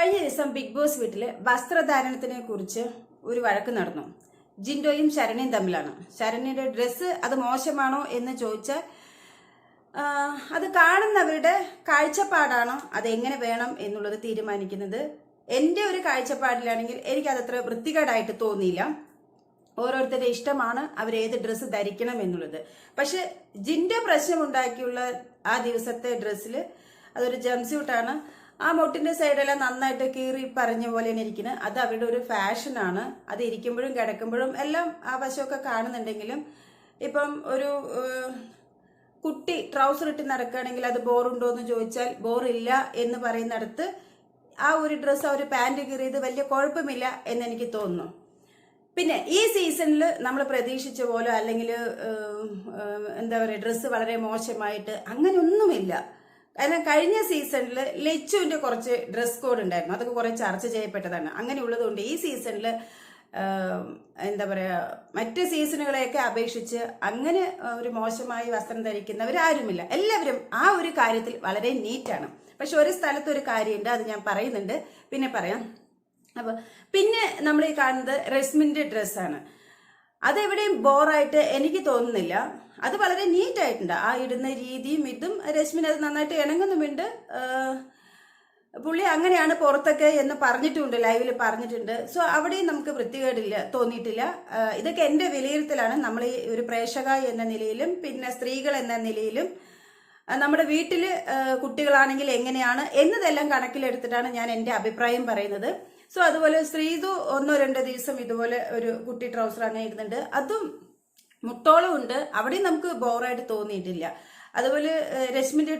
കഴിഞ്ഞ ദിവസം big boss വീട്ടില് വസ്ത്രധാരണത്തിനെ കുറിച്ച് ഒരു വഴക്ക് നടന്നു. ജിൻഡോയും ശരണ്യയും തമ്മിലാണ്. ശരണ്യയുടെ ഡ്രസ്സ് അത് മോശമാണോ എന്ന് ചോദിച്ചാൽ അത് കാണുന്നവരുടെ കാഴ്ചപ്പാടാണോ അതെങ്ങനെ വേണം എന്നുള്ളത് തീരുമാനിക്കുന്നത്. എൻ്റെ ഒരു കാഴ്ചപ്പാടിലാണെങ്കിൽ എനിക്കതത്ര വൃത്തികേടായിട്ട് തോന്നിയില്ല. ഓരോരുത്തരുടെ ഇഷ്ടമാണ് അവരേത് ഡ്രസ്സ് ധരിക്കണം എന്നുള്ളത്. പക്ഷെ ജിൻഡോ പ്രശ്നമുണ്ടാക്കിയുള്ള ആ ദിവസത്തെ ഡ്രസ്സിൽ അതൊരു ജംസ്യൂട്ടാണ്. ആ മുട്ടിന്റെ സൈഡെല്ലാം നന്നായിട്ട് കീറി പറഞ്ഞ പോലെ ഇരിക്കുന്നത്. അത് അവരുടെ ഒരു ഫാഷനാണ്. അത് ഇരിക്കുമ്പോഴും കിടക്കുമ്പോഴും എല്ലാം ആ വശമൊക്കെ കാണുന്നുണ്ടെങ്കിലും ഇപ്പം ഒരു കുട്ടി ട്രൗസർ ഇട്ട് നടക്കുകയാണെങ്കിൽ അത് ബോറുണ്ടോ എന്ന് ചോദിച്ചാൽ ബോറില്ല എന്ന് പറയുന്നിടത്ത് ആ ഒരു ഡ്രസ്സ് ആ ഒരു പാൻറ് കീറിയത് വലിയ കുഴപ്പമില്ല എന്ന് എനിക്ക് തോന്നുന്നു. പിന്നെ ഈ സീസണിൽ നമ്മൾ പ്രതീക്ഷിച്ച പോലെ അല്ലെങ്കിൽ എന്താ പറയുക ഡ്രസ്സ് വളരെ മോശമായിട്ട് അങ്ങനെയൊന്നുമില്ല. കാരണം കഴിഞ്ഞ സീസണിൽ ലച്ചുവിന്റെ കുറച്ച് ഡ്രസ് കോഡ് ഉണ്ടായിരുന്നു. അതൊക്കെ കുറെ ചർച്ച ചെയ്യപ്പെട്ടതാണ്. അങ്ങനെയുള്ളതുകൊണ്ട് ഈ സീസണിൽ എന്താ പറയുക മറ്റ് സീസണുകളെയൊക്കെ അപേക്ഷിച്ച് അങ്ങനെ ഒരു മോശമായി വസ്ത്രം ധരിക്കുന്നവരാരുമില്ല. എല്ലാവരും ആ ഒരു കാര്യത്തിൽ വളരെ നീറ്റാണ്. പക്ഷെ ഒരു സ്ഥലത്ത് ഒരു കാര്യമുണ്ട്, അത് ഞാൻ പറയുന്നുണ്ട്, പിന്നെ പറയാം. അപ്പൊ പിന്നെ നമ്മൾ ഈ കാണുന്നത് റസ്മിന്റെ ഡ്രസ്സാണ്. അതെവിടെയും ബോറായിട്ട് എനിക്ക് തോന്നുന്നില്ല. അത് വളരെ നീറ്റായിട്ടുണ്ട്. ആ ഇടുന്ന രീതിയും ഇതും രശ്മിന് അത് നന്നായിട്ട് ഇണങ്ങുന്നുമുണ്ട്. പുള്ളി അങ്ങനെയാണ് പുറത്തൊക്കെ എന്ന് പറഞ്ഞിട്ടുണ്ട്, ലൈവില് പറഞ്ഞിട്ടുണ്ട്. സോ അവിടെയും നമുക്ക് വൃത്തികേടില്ല തോന്നിയിട്ടില്ല. ഇതൊക്കെ എൻ്റെ വിലയിരുത്തലാണ്. നമ്മൾ ഈ ഒരു പ്രേക്ഷക എന്ന നിലയിലും പിന്നെ സ്ത്രീകൾ എന്ന നിലയിലും നമ്മുടെ വീട്ടില് കുട്ടികളാണെങ്കിൽ എങ്ങനെയാണ് എന്നതെല്ലാം കണക്കിലെടുത്തിട്ടാണ് ഞാൻ എൻ്റെ അഭിപ്രായം പറയുന്നത്. സോ അതുപോലെ ശ്രീതു 1-2 ദിവസം ഇതുപോലെ ഒരു കുട്ടി ട്രൗസർ അങ്ങനെ ഇടുന്നുണ്ട്. അതും മുട്ടോളം ഉണ്ട്. അവിടെയും നമുക്ക് ബോറായിട്ട് തോന്നിയിട്ടില്ല. അതുപോലെ രശ്മിന്റെ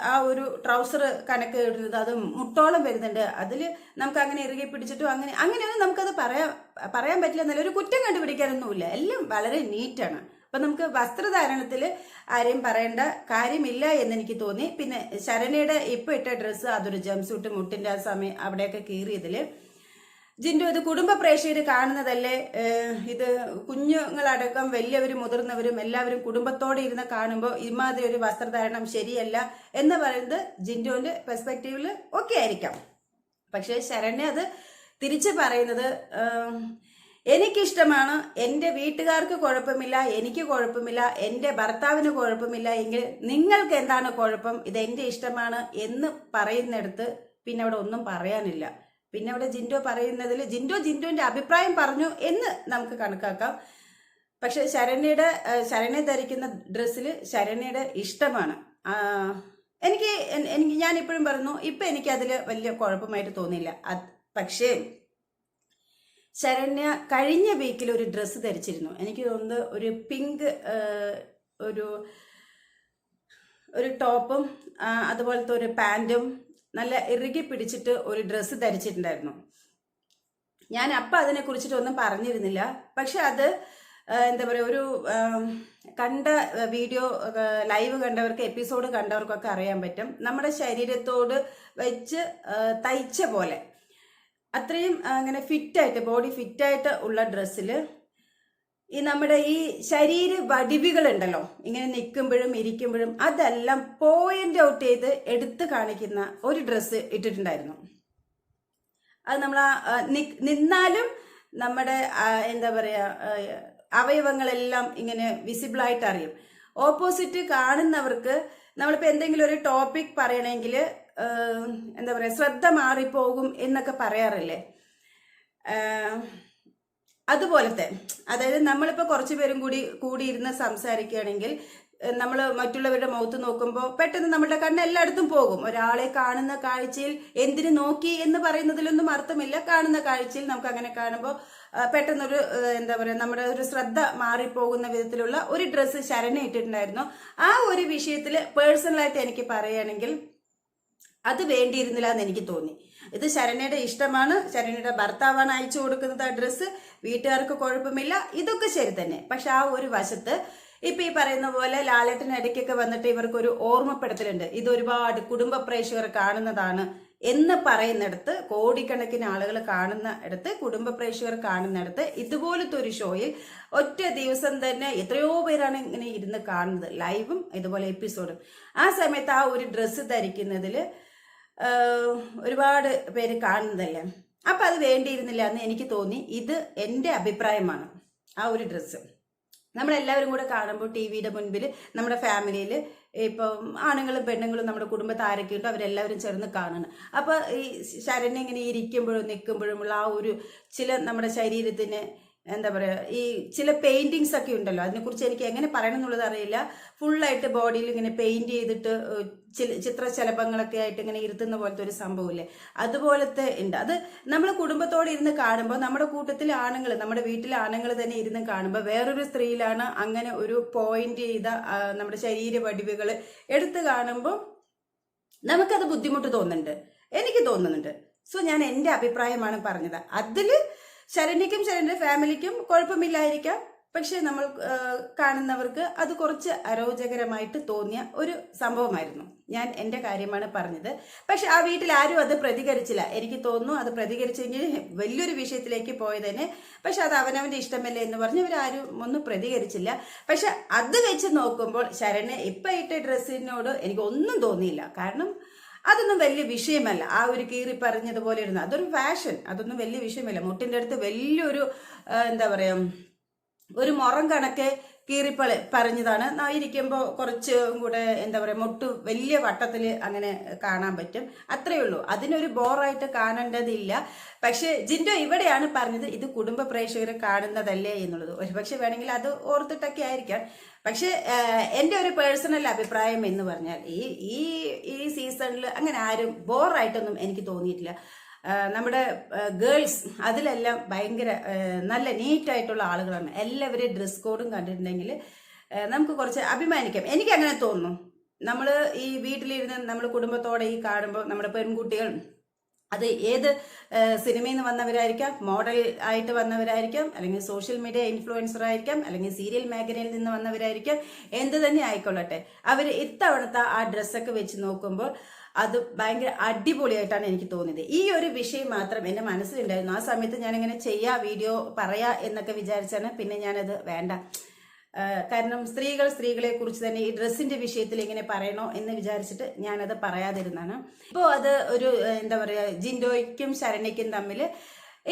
ആ ഒരു ട്രൗസർ കണക്ക് ഇടുന്നത് അത് മുട്ടോളം വരുന്നുണ്ട്. അതിൽ നമുക്ക് അങ്ങനെ ഇറുകി പിടിച്ചിട്ടും അങ്ങനെയൊന്നും നമുക്കത് പറയാൻ പറ്റില്ല. എന്നല്ല, ഒരു കുറ്റം കണ്ടുപിടിക്കാനൊന്നുമില്ല. എല്ലാം വളരെ നീറ്റാണ്. അപ്പൊ നമുക്ക് വസ്ത്രധാരണത്തിൽ ആരെയും പറയേണ്ട കാര്യമില്ല എന്ന് എനിക്ക് തോന്നി. പിന്നെ ശരണ്യയുടെ ഇപ്പൊ ഇട്ട ഡ്രസ്സ് അതൊരു ജംസ്യൂട്ട് മുട്ടിന്റെ ആ സമയം അവിടെയൊക്കെ കീറിയതില് ജിൻഡോ ഇത് കുടുംബ പ്രേക്ഷകർ കാണുന്നതല്ലേ, ഇത് കുഞ്ഞുങ്ങളടക്കം വലിയവരും മുതിർന്നവരും എല്ലാവരും കുടുംബത്തോടെ ഇരുന്ന് കാണുമ്പോൾ ഇമാതിരി ഒരു വസ്ത്രധാരണം ശരിയല്ല എന്ന് പറയുന്നത് ജിൻഡോന്റെ പെർസ്പെക്റ്റീവില് ഒക്കെ ആയിരിക്കാം. പക്ഷെ ശരണ്യ അത് തിരിച്ചു പറയുന്നത് എനിക്കിഷ്ടമാണ്, എൻ്റെ വീട്ടുകാർക്ക് കുഴപ്പമില്ല, എനിക്ക് കുഴപ്പമില്ല, എൻ്റെ ഭർത്താവിന് കുഴപ്പമില്ല എങ്കിൽ നിങ്ങൾക്ക് എന്താണ് കുഴപ്പം, ഇത് എൻ്റെ ഇഷ്ടമാണ് എന്ന് പറയുന്നിടത്ത് പിന്നെ അവിടെ ഒന്നും പറയാനില്ല. പിന്നെ അവിടെ ജിൻഡോ പറയുന്നതിൽ ജിൻഡോന്റെ അഭിപ്രായം പറഞ്ഞു എന്ന് നമുക്ക് കണക്കാക്കാം. പക്ഷെ ശരണ്യ ധരിക്കുന്ന ഡ്രസ്സിൽ ശരണ്യയുടെ ഇഷ്ടമാണ്. എനിക്ക് ഞാൻ ഇപ്പോഴും പറഞ്ഞു, ഇപ്പൊ എനിക്ക് അതിൽ വലിയ കുഴപ്പമായിട്ട് തോന്നിയില്ല. പക്ഷേ ശരണ്യ കഴിഞ്ഞ വീക്കിൽ ഒരു ഡ്രസ്സ് ധരിച്ചിരുന്നു. എനിക്ക് തോന്നുന്നത് ഒരു പിങ്ക് ഒരു ടോപ്പും അതുപോലത്തെ ഒരു പാൻറ്റും നല്ല ഇറുകി പിടിച്ചിട്ട് ഒരു ഡ്രസ്സ് ധരിച്ചിട്ടുണ്ടായിരുന്നു. ഞാൻ അപ്പം അതിനെ കുറിച്ചിട്ടൊന്നും പറഞ്ഞിരുന്നില്ല. പക്ഷെ അത് എന്താ പറയുക, ഒരു കണ്ട വീഡിയോ ലൈവ് കണ്ടവർക്ക് എപ്പിസോഡ് കണ്ടവർക്കൊക്കെ അറിയാൻ പറ്റും. നമ്മുടെ ശരീരത്തോട് വെച്ച് തയ്ച്ച പോലെ അത്രയും അങ്ങനെ ഫിറ്റായിട്ട് ബോഡി ഫിറ്റായിട്ട് ഉള്ള ഡ്രസ്സിൽ ഈ നമ്മുടെ ഈ ശരീര വടിവുകൾ ഉണ്ടല്ലോ, ഇങ്ങനെ നിൽക്കുമ്പോഴും ഇരിക്കുമ്പോഴും അതെല്ലാം പോയിന്റ് ഔട്ട് ചെയ്ത് എടുത്ത് കാണിക്കുന്ന ഒരു ഡ്രസ്സ് ഇട്ടിട്ടുണ്ടായിരുന്നു. അത് നമ്മൾ നിന്നാലും നമ്മുടെ എന്താ പറയാ അവയവങ്ങളെല്ലാം ഇങ്ങനെ വിസിബിളായിട്ട് അറിയും. ഓപ്പോസിറ്റ് കാണുന്നവർക്ക് നമ്മളിപ്പോൾ എന്തെങ്കിലും ഒരു ടോപ്പിക് പറയണമെങ്കിൽ എന്താ പറയാ ശ്രദ്ധ മാറിപ്പോകും എന്നൊക്കെ പറയാറില്ലേ, അതുപോലത്തെ. അതായത് നമ്മളിപ്പോ കുറച്ചു പേരും കൂടിയിരുന്ന് സംസാരിക്കുകയാണെങ്കിൽ നമ്മൾ മറ്റുള്ളവരുടെ മുഖത്ത് നോക്കുമ്പോൾ പെട്ടെന്ന് നമ്മുടെ കണ്ണ് എല്ലായിടത്തും പോകും. ഒരാളെ കാണുന്ന കാഴ്ചയിൽ എന്തിനു നോക്കി എന്ന് പറയുന്നതിലൊന്നും അർത്ഥമില്ല. കാണുന്ന കാഴ്ചയിൽ നമുക്ക് അങ്ങനെ കാണുമ്പോൾ പെട്ടെന്നൊരു എന്താ പറയുക നമ്മുടെ ഒരു ശ്രദ്ധ മാറിപ്പോകുന്ന വിധത്തിലുള്ള ഒരു ഡ്രസ്സ് ശരണ്യ ഇട്ടിട്ടുണ്ടായിരുന്നു. ആ ഒരു വിഷയത്തിൽ പേഴ്സണലായിട്ട് എനിക്ക് പറയുകയാണെങ്കിൽ അത് വേണ്ടിയിരുന്നില്ല എന്ന് എനിക്ക് തോന്നി. ഇത് ശരണ്യയുടെ ഇഷ്ടമാണ്, ശരണ്യയുടെ ഭർത്താവാണ് അയച്ചു കൊടുക്കുന്നത് ആ ഡ്രസ്സ്, വീട്ടുകാർക്ക് കുഴപ്പമില്ല, ഇതൊക്കെ ശരി തന്നെ. പക്ഷെ ആ ഒരു വശത്ത് ഇപ്പൊ ഈ പറയുന്ന പോലെ ലാലേട്ടൻ ഇടയ്ക്കൊക്കെ വന്നിട്ട് ഇവർക്കൊരു ഓർമ്മപ്പെടുത്തലുണ്ട്, ഇത് ഒരുപാട് കുടുംബ പ്രേക്ഷകർ കാണുന്നതാണ് എന്ന് പറയുന്നിടത്ത്, കോടിക്കണക്കിന് ആളുകൾ കാണുന്ന ഇടത്ത്, കുടുംബ പ്രേക്ഷകർ കാണുന്നിടത്ത് ഇതുപോലത്തെ ഒരു ഷോയിൽ ഒറ്റ ദിവസം തന്നെ എത്രയോ പേരാണ് ഇങ്ങനെ ഇരുന്ന് കാണുന്നത്, ലൈവും ഇതുപോലെ എപ്പിസോഡും. ആ സമയത്ത് ആ ഒരു ഡ്രസ്സ് ധരിക്കുന്നതിൽ ഒരുപാട് പേര് കാണുന്നതല്ലേ. അപ്പം അത് വേണ്ടിയിരുന്നില്ല എന്ന് എനിക്ക് തോന്നി. ഇത് എൻ്റെ അഭിപ്രായമാണ്. ആ ഒരു ഡ്രസ്സ് നമ്മളെല്ലാവരും കൂടെ കാണുമ്പോൾ ടി വിയുടെ മുൻപിൽ നമ്മുടെ ഫാമിലിയിൽ ഇപ്പം ആണുങ്ങളും പെണ്ണുങ്ങളും നമ്മുടെ കുടുംബത്തിൽ ആരൊക്കെ ഉണ്ടോ അവരെല്ലാവരും ചേർന്ന് കാണണം. അപ്പോൾ ഈ ശരണ്യ ഇങ്ങനെ ഇരിക്കുമ്പോഴും നിൽക്കുമ്പോഴുമുള്ള ആ ഒരു ചില നമ്മുടെ ശരീരത്തിന് എന്താ പറയുക, ഈ ചില പെയിന്റിങ്സ് ഒക്കെ ഉണ്ടല്ലോ, അതിനെക്കുറിച്ച് എനിക്ക് എങ്ങനെ പറയണം എന്നുള്ളത് അറിയില്ല. ഫുള്ളായിട്ട് ബോഡിയിൽ ഇങ്ങനെ പെയിന്റ് ചെയ്തിട്ട് ചിത്രശലഭങ്ങളൊക്കെ ആയിട്ട് ഇങ്ങനെ ഇരുത്തുന്ന പോലത്തെ ഒരു സംഭവമില്ലേ, അതുപോലത്തെ ഉണ്ട്. അത് നമ്മൾ കുടുംബത്തോടെ ഇരുന്ന് കാണുമ്പോൾ നമ്മുടെ കൂട്ടത്തിൽ ആണുങ്ങൾ, നമ്മുടെ വീട്ടിലെ ആണുങ്ങൾ തന്നെ ഇരുന്ന് കാണുമ്പോൾ വേറൊരു സ്ത്രീയിലാണ് അങ്ങനെ ഒരു പോയിന്റ് ചെയ്ത നമ്മുടെ ശരീര വടിവുകൾ എടുത്ത് കാണുമ്പോൾ നമുക്കത് ബുദ്ധിമുട്ട് തോന്നുന്നുണ്ട്, എനിക്ക് തോന്നുന്നുണ്ട്. സോ ഞാൻ എൻ്റെ അഭിപ്രായമാണ് പറഞ്ഞത്. അതിൽ ശരണ്യക്കും ശരണ്യന്റെ ഫാമിലിക്കും കുഴപ്പമില്ലായിരിക്കാം, പക്ഷെ നമ്മൾ കാണുന്നവർക്ക് അത് കുറച്ച് അരോചകരമായിട്ട് തോന്നിയ ഒരു സംഭവമായിരുന്നു. ഞാൻ എൻ്റെ കാര്യമാണ് പറഞ്ഞത്. പക്ഷെ ആ വീട്ടിൽ ആരും അത് പ്രതികരിച്ചില്ല. എനിക്ക് തോന്നുന്നു അത് പ്രതികരിച്ചെങ്കിൽ വലിയൊരു വിഷയത്തിലേക്ക് പോയതന്നെ. പക്ഷെ അത് അവനവന്റെ ഇഷ്ടമല്ലേ എന്ന് പറഞ്ഞ് ഇവരാരും ഒന്നും പ്രതികരിച്ചില്ല. പക്ഷെ അത് വെച്ച് നോക്കുമ്പോൾ ശരണ്യ ഇപ്പം ഇട്ട ഡ്രസ്സിനോട് എനിക്ക് ഒന്നും തോന്നിയില്ല. കാരണം അതൊന്നും വലിയ വിഷയമല്ല. ആ ഒരു കീറി പറഞ്ഞതുപോലെ ഇരുന്ന് അതൊരു ഫാഷൻ, അതൊന്നും വലിയ വിഷയമല്ല. മുട്ടിൻ്റെ അടുത്ത് വലിയൊരു എന്താ പറയുക, ഒരു മുറം കണക്കെ കീറിപ്പളി പറഞ്ഞതാണ്. ഇരിക്കുമ്പോൾ കുറച്ചും കൂടെ എന്താ പറയുക, മുട്ട് വലിയ വട്ടത്തിൽ അങ്ങനെ കാണാൻ പറ്റും, അത്രയേ ഉള്ളൂ. അതിനൊരു ബോറായിട്ട് കാണേണ്ടതില്ല. പക്ഷെ ജിൻഡോ ഇവിടെയാണ് പറഞ്ഞത് ഇത് കുടുംബ പ്രേക്ഷകർ കാണുന്നതല്ലേ എന്നുള്ളത്. ഒരുപക്ഷെ വേണമെങ്കിൽ അത് ഓർത്തിട്ടൊക്കെ ആയിരിക്കാം. പക്ഷെ എൻ്റെ ഒരു പേഴ്സണൽ അഭിപ്രായം എന്ന് പറഞ്ഞാൽ ഈ സീസണിൽ അങ്ങനെ ആരും ബോറായിട്ടൊന്നും എനിക്ക് തോന്നിയിട്ടില്ല. നമ്മുടെ ഗേൾസ് അതിലെല്ലാം ഭയങ്കര നല്ല നീറ്റായിട്ടുള്ള ആളുകളാണ്. എല്ലാവരും ഡ്രസ് കോഡും കണ്ടിട്ടുണ്ടെങ്കിൽ നമുക്ക് കുറച്ച് അഭിമാനിക്കാം. എനിക്ക് അങ്ങനെ തോന്നുന്നു. നമ്മൾ ഈ വീട്ടിലിരുന്ന് നമ്മൾ കുടുംബത്തോടെ ഈ കാണുമ്പോൾ നമ്മുടെ പെൺകുട്ടികൾ അത് ഏത് സിനിമയിൽ നിന്ന് വന്നവരായിരിക്കാം, മോഡൽ ആയിട്ട് വന്നവരായിരിക്കാം, അല്ലെങ്കിൽ സോഷ്യൽ മീഡിയ ഇൻഫ്ലുവൻസർ ആയിരിക്കാം, അല്ലെങ്കിൽ സീരിയൽ മേഖലയിൽ നിന്ന് വന്നവരായിരിക്കാം, എന്ത് തന്നെ ആയിക്കൊള്ളട്ടെ, അവർ ഇത്തവണത്തെ ആ ഡ്രസ്സൊക്കെ വെച്ച് നോക്കുമ്പോൾ അത് ഭയങ്കര അടിപൊളിയായിട്ടാണ് എനിക്ക് തോന്നിയത്. ഈ ഒരു വിഷയം മാത്രം എൻ്റെ മനസ്സിലുണ്ടായിരുന്നു. ആ സമയത്ത് ഞാനിങ്ങനെ വീഡിയോ പറയാ എന്നൊക്കെ വിചാരിച്ചാണ്. പിന്നെ ഞാനത് വേണ്ട, കാരണം സ്ത്രീകളെ കുറിച്ച് തന്നെ ഈ ഡ്രസ്സിന്റെ വിഷയത്തിൽ ഇങ്ങനെ പറയണോ എന്ന് വിചാരിച്ചിട്ട് ഞാനത് പറയാതിരുന്നാണ്. ഇപ്പോൾ അത് ഒരു എന്താ പറയുക, ജിൻഡോയ്ക്കും ശരണ്യയ്ക്കും തമ്മിൽ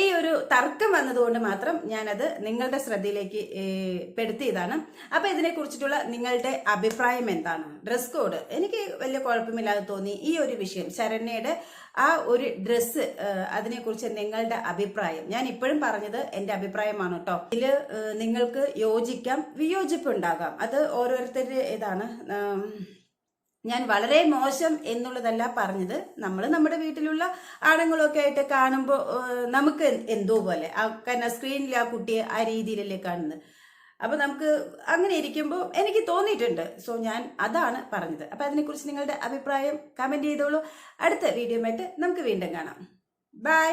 ഈ ഒരു തർക്കം വന്നതുകൊണ്ട് മാത്രം ഞാനത് നിങ്ങളുടെ ശ്രദ്ധയിലേക്ക് പെടുത്തിയതാണ്. അപ്പൊ ഇതിനെ കുറിച്ചിട്ടുള്ള നിങ്ങളുടെ അഭിപ്രായം എന്താണ്? ഡ്രസ് കോഡ് എനിക്ക് വലിയ കുഴപ്പമില്ലാതെ തോന്നി. ഈ ഒരു വിഷയം ശരണ്യയുടെ ആ ഒരു ഡ്രസ്സ്, അതിനെക്കുറിച്ച് നിങ്ങളുടെ അഭിപ്രായം. ഞാൻ ഇപ്പോഴും പറഞ്ഞത് എൻ്റെ അഭിപ്രായമാണ് കേട്ടോ. ഇതിൽ നിങ്ങൾക്ക് യോജിക്കാം, വിയോജിപ്പ് ഉണ്ടാകാം, അത് ഓരോരുത്തരുടെ ഇതാണ്. ഞാൻ വളരെ മോശം എന്നുള്ളതല്ല പറഞ്ഞത്. നമ്മൾ നമ്മുടെ വീട്ടിലുള്ള ആണുങ്ങളൊക്കെ ആയിട്ട് കാണുമ്പോൾ നമുക്ക് എന്തോ പോലെ കാരണം സ്ക്രീനിൽ ആ കുട്ടിയെ ആ രീതിയിലല്ലേ കാണുന്നത്. അപ്പൊ നമുക്ക് അങ്ങനെ ഇരിക്കുമ്പോൾ എനിക്ക് തോന്നിയിട്ടുണ്ട്. സോ ഞാൻ അതാണ് പറഞ്ഞത്. അപ്പൊ അതിനെക്കുറിച്ച് നിങ്ങളുടെ അഭിപ്രായം കമന്റ് ചെയ്തോളൂ. അടുത്ത വീഡിയോ ആയിട്ട് നമുക്ക് വീണ്ടും കാണാം. ബൈ.